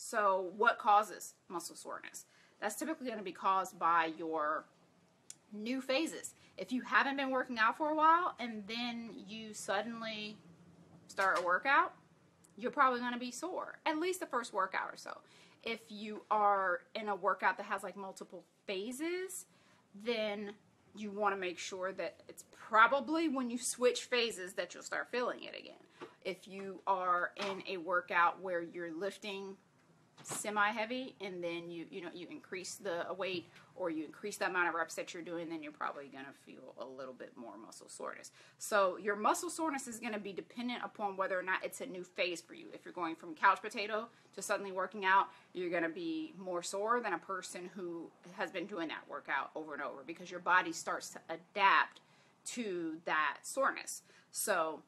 So what causes muscle soreness? That's typically going to be caused by your new phases. If you haven't been working out for a while and then you suddenly start a workout, you're probably going to be sore, at least the first workout or so. If you are in a workout that has like multiple phases, then you want to make sure that it's probably when you switch phases that you'll start feeling it again. If you are in a workout where you're lifting semi-heavy and then you increase the weight or you increase the amount of reps that you're doing, then you're probably going to feel a little bit more muscle soreness. So your muscle soreness is going to be dependent upon whether or not it's a new phase for you. If you're going from couch potato to suddenly working out, you're going to be more sore than a person who has been doing that workout over and over, because your body starts to adapt to that soreness. So,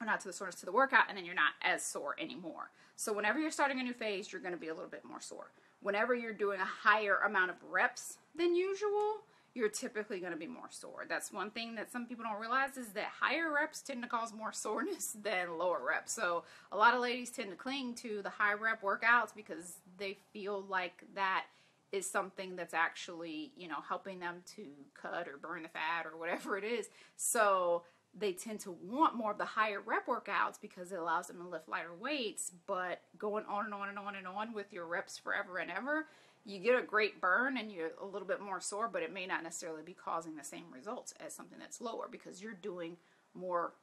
or not to the soreness, to the workout, and then you're not as sore anymore. So whenever you're starting a new phase, you're going to be a little bit more sore. Whenever you're doing a higher amount of reps than usual, you're typically going to be more sore. That's one thing that some people don't realize, is that higher reps tend to cause more soreness than lower reps. So a lot of ladies tend to cling to the high rep workouts because they feel like that is something that's actually, helping them to cut or burn the fat or whatever it is. So they tend to want more of the higher rep workouts because it allows them to lift lighter weights. But going on and on and on and on with your reps forever and ever, you get a great burn and you're a little bit more sore, but it may not necessarily be causing the same results as something that's lower, because you're doing more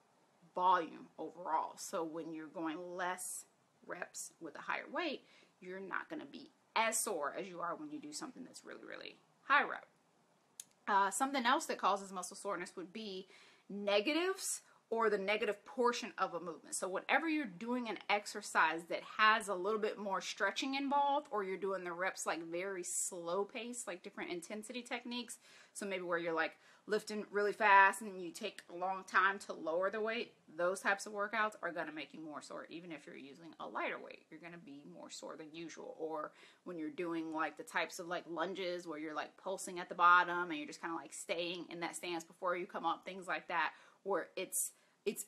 volume overall. So when you're going less reps with a higher weight, you're not going to be as sore as you are when you do something that's really, really high rep. Something else that causes muscle soreness would be negatives, or the negative portion of a movement. So whenever you're doing an exercise that has a little bit more stretching involved, or you're doing the reps like very slow pace, like different intensity techniques, so maybe where you're like lifting really fast and you take a long time to lower the weight, those types of workouts are going to make you more sore. Even if you're using a lighter weight, you're going to be more sore than usual. Or when you're doing like the types of like lunges where you're like pulsing at the bottom and you're just kind of like staying in that stance before you come up, things like that, where it's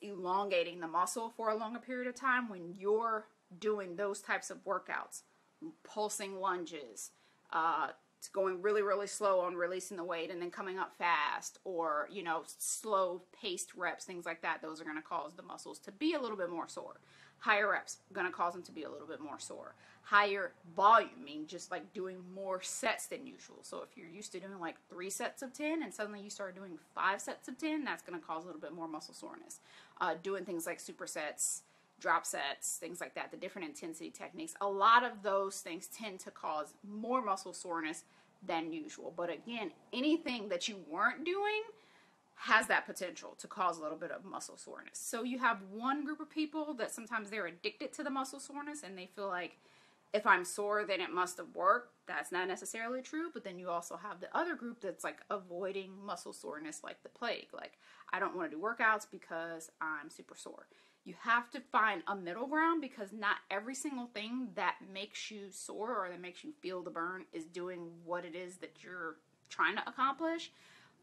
elongating the muscle for a longer period of time. When you're doing those types of workouts, pulsing lunges, going really, really slow on releasing the weight and then coming up fast, or, slow paced reps, things like that, those are going to cause the muscles to be a little bit more sore. Higher reps going to cause them to be a little bit more sore. Higher volume, meaning just like doing more sets than usual. So if you're used to doing like 3 sets of 10 and suddenly you start doing 5 sets of 10, that's going to cause a little bit more muscle soreness. Doing things like supersets, drop sets, things like that, the different intensity techniques, a lot of those things tend to cause more muscle soreness than usual. But again, anything that you weren't doing has that potential to cause a little bit of muscle soreness. So you have one group of people that sometimes they're addicted to the muscle soreness and they feel like, if I'm sore, then it must have worked. That's not necessarily true. But then you also have the other group that's like avoiding muscle soreness like the plague. Like, I don't want to do workouts because I'm super sore. You have to find a middle ground, because not every single thing that makes you sore or that makes you feel the burn is doing what it is that you're trying to accomplish.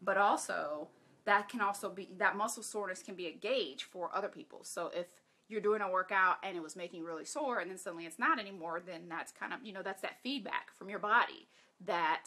But also, that muscle soreness can be a gauge for other people. So if you're doing a workout and it was making you really sore and then suddenly it's not anymore, then that's kind of, that's that feedback from your body that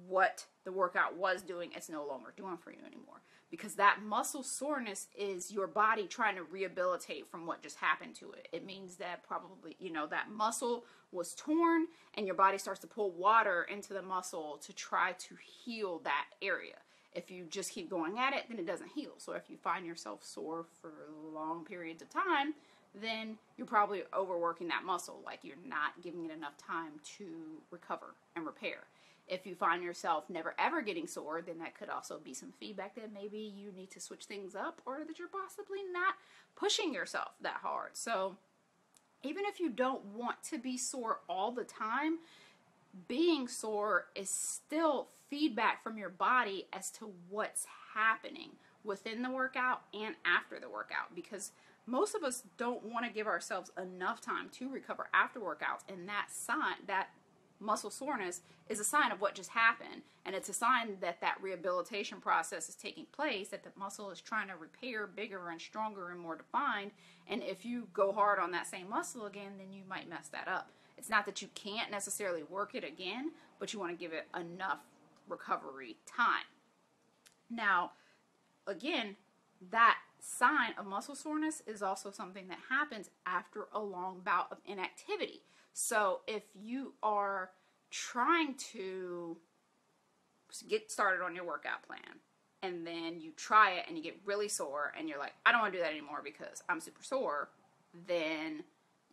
what the workout was doing, it's no longer doing for you anymore. Because that muscle soreness is your body trying to rehabilitate from what just happened to it. It means that probably, that muscle was torn and your body starts to pull water into the muscle to try to heal that area. If you just keep going at it, then it doesn't heal. So if you find yourself sore for long periods of time, then you're probably overworking that muscle. Like, you're not giving it enough time to recover and repair. If you find yourself never ever getting sore, then that could also be some feedback that maybe you need to switch things up, or that you're possibly not pushing yourself that hard. So even if you don't want to be sore all the time, being sore is still feedback from your body as to what's happening within the workout and after the workout, because most of us don't want to give ourselves enough time to recover after workouts. And that muscle soreness is a sign of what just happened, and it's a sign that that rehabilitation process is taking place, that the muscle is trying to repair bigger and stronger and more defined. And if you go hard on that same muscle again, then you might mess that up. It's not that you can't necessarily work it again, but you want to give it enough recovery time. Now, again, that sign of muscle soreness is also something that happens after a long bout of inactivity. So if you are trying to get started on your workout plan, and then you try it and you get really sore and you're like, I don't want to do that anymore because I'm super sore, then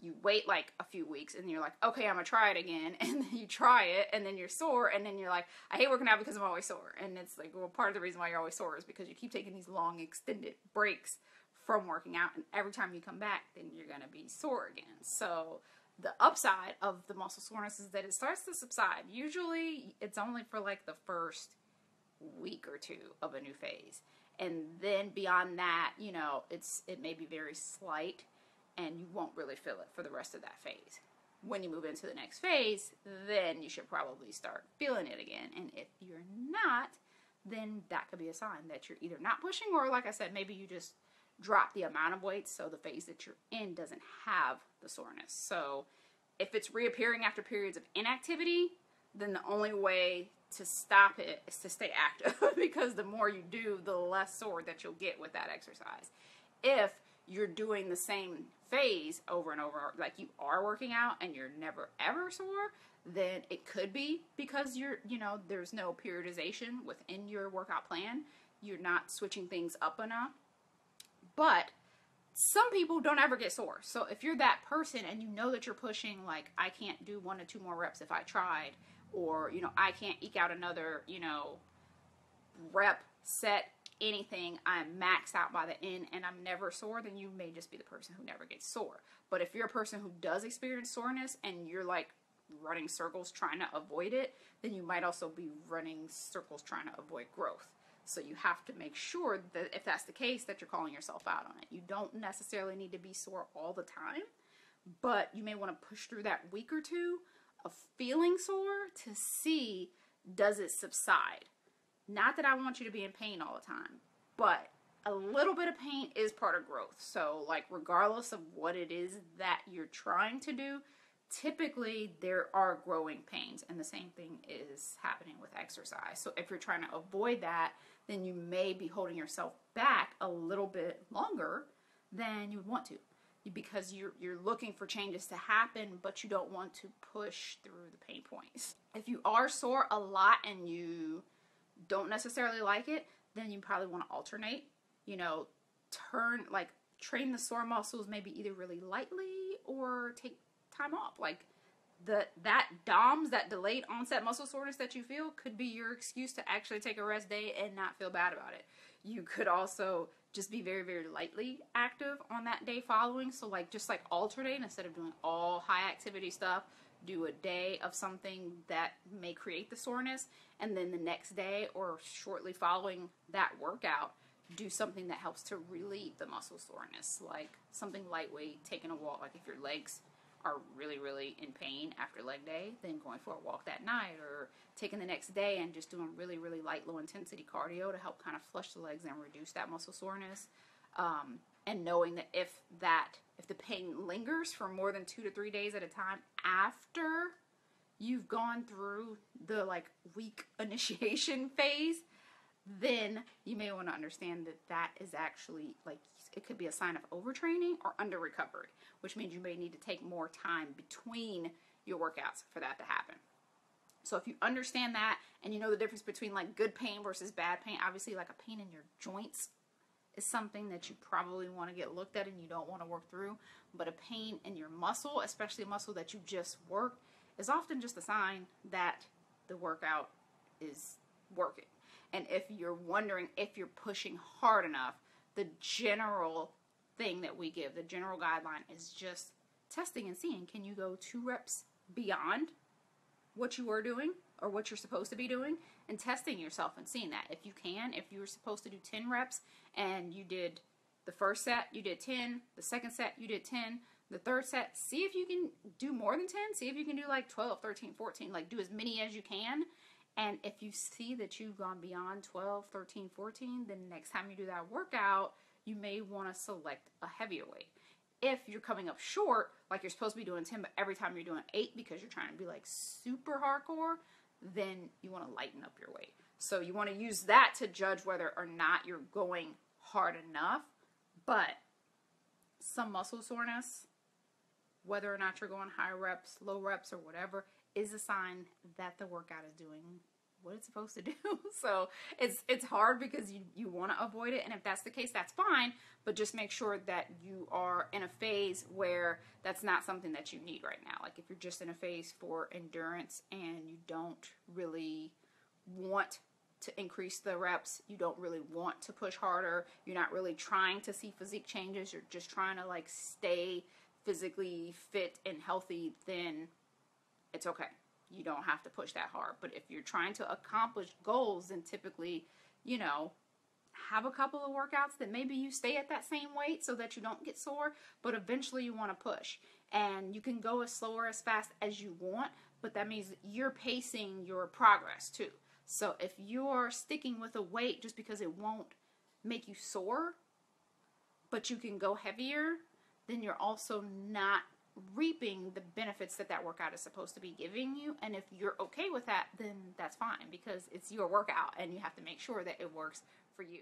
you wait like a few weeks and you're like, okay, I'm gonna try it again, and then you try it and then you're sore, and then you're like, I hate working out because I'm always sore. And it's like, well, part of the reason why you're always sore is because you keep taking these long extended breaks from working out, and every time you come back, then you're gonna be sore again. So the upside of the muscle soreness is that it starts to subside. Usually it's only for like the first week or two of a new phase, and then beyond that, you know, it may be very slight and you won't really feel it for the rest of that phase. When you move into the next phase, then you should probably start feeling it again. And if you're not, then that could be a sign that you're either not pushing, or like I said, maybe you just drop the amount of weight so the phase that you're in doesn't have the soreness. So if it's reappearing after periods of inactivity, then the only way to stop it is to stay active because the more you do, the less sore that you'll get with that exercise. If you're doing the same phase over and over, like you are working out and you're never ever sore, then it could be because there's no periodization within your workout plan. You're not switching things up enough. But some people don't ever get sore. So if you're that person and you know that you're pushing, like, I can't do 1 to 2 more reps if I tried, or, I can't eke out another, rep, set, anything, I'm maxed out by the end and I'm never sore, then you may just be the person who never gets sore. But if you're a person who does experience soreness and you're like running circles trying to avoid it, then you might also be running circles trying to avoid growth. So you have to make sure that if that's the case, that you're calling yourself out on it. You don't necessarily need to be sore all the time, but you may want to push through that week or two of feeling sore to see, does it subside? Not that I want you to be in pain all the time, but a little bit of pain is part of growth. So, like, regardless of what it is that you're trying to do, typically there are growing pains, and the same thing is happening with exercise. So if you're trying to avoid that, then you may be holding yourself back a little bit longer than you would want to, because you're looking for changes to happen, but you don't want to push through the pain points. If you are sore a lot and you don't necessarily like it, then you probably want to alternate, train the sore muscles maybe either really lightly or take time off. Like that DOMS, that delayed onset muscle soreness that you feel, could be your excuse to actually take a rest day and not feel bad about it. You could also just be very, very lightly active on that day following. So just alternate, instead of doing all high activity stuff, do a day of something that may create the soreness, and then the next day or shortly following that workout, do something that helps to relieve the muscle soreness, like something lightweight, taking a walk. Like if your legs are really, really in pain after leg day, then going for a walk that night, or taking the next day and just doing really, really light, low intensity cardio to help kind of flush the legs and reduce that muscle soreness. And knowing that if the pain lingers for more than 2 to 3 days at a time after you've gone through the week initiation phase, then you may want to understand that is actually it could be a sign of overtraining or under recovery, which means you may need to take more time between your workouts for that to happen. So if you understand that and you know the difference between good pain versus bad pain, obviously a pain in your joints is something that you probably want to get looked at and you don't want to work through. But a pain in your muscle, especially a muscle that you just worked, is often just a sign that the workout is working. And if you're wondering if you're pushing hard enough, the general thing that we give, the general guideline, is just testing and seeing, can you go 2 reps beyond what you were doing or what you're supposed to be doing, and testing yourself and seeing that. If you can, if you were supposed to do 10 reps and you did the first set, you did 10, the second set, you did 10, the third set, see if you can do more than 10, see if you can do 12, 13, 14, do as many as you can. And if you see that you've gone beyond 12, 13, 14, then next time you do that workout, you may want to select a heavier weight. If you're coming up short, like you're supposed to be doing 10, but every time you're doing 8 because you're trying to be like super hardcore, then you want to lighten up your weight. So you want to use that to judge whether or not you're going hard enough. But some muscle soreness, whether or not you're going high reps, low reps, or whatever, is a sign that the workout is doing what it's supposed to do. So it's hard because you want to avoid it, and if that's the case, that's fine, but just make sure that you are in a phase where that's not something that you need right now. Like if you're just in a phase for endurance and you don't really want to increase the reps, you don't really want to push harder, you're not really trying to see physique changes, you're just trying to like stay physically fit and healthy, then it's okay. You don't have to push that hard. But if you're trying to accomplish goals, then typically, you know, have a couple of workouts that maybe you stay at that same weight so that you don't get sore, but eventually you want to push. And you can go as slow or as fast as you want, but that means you're pacing your progress too. So if you're sticking with a weight just because it won't make you sore, but you can go heavier, then you're also not reaping the benefits that that workout is supposed to be giving you. And if you're okay with that, then that's fine, because it's your workout and you have to make sure that it works for you.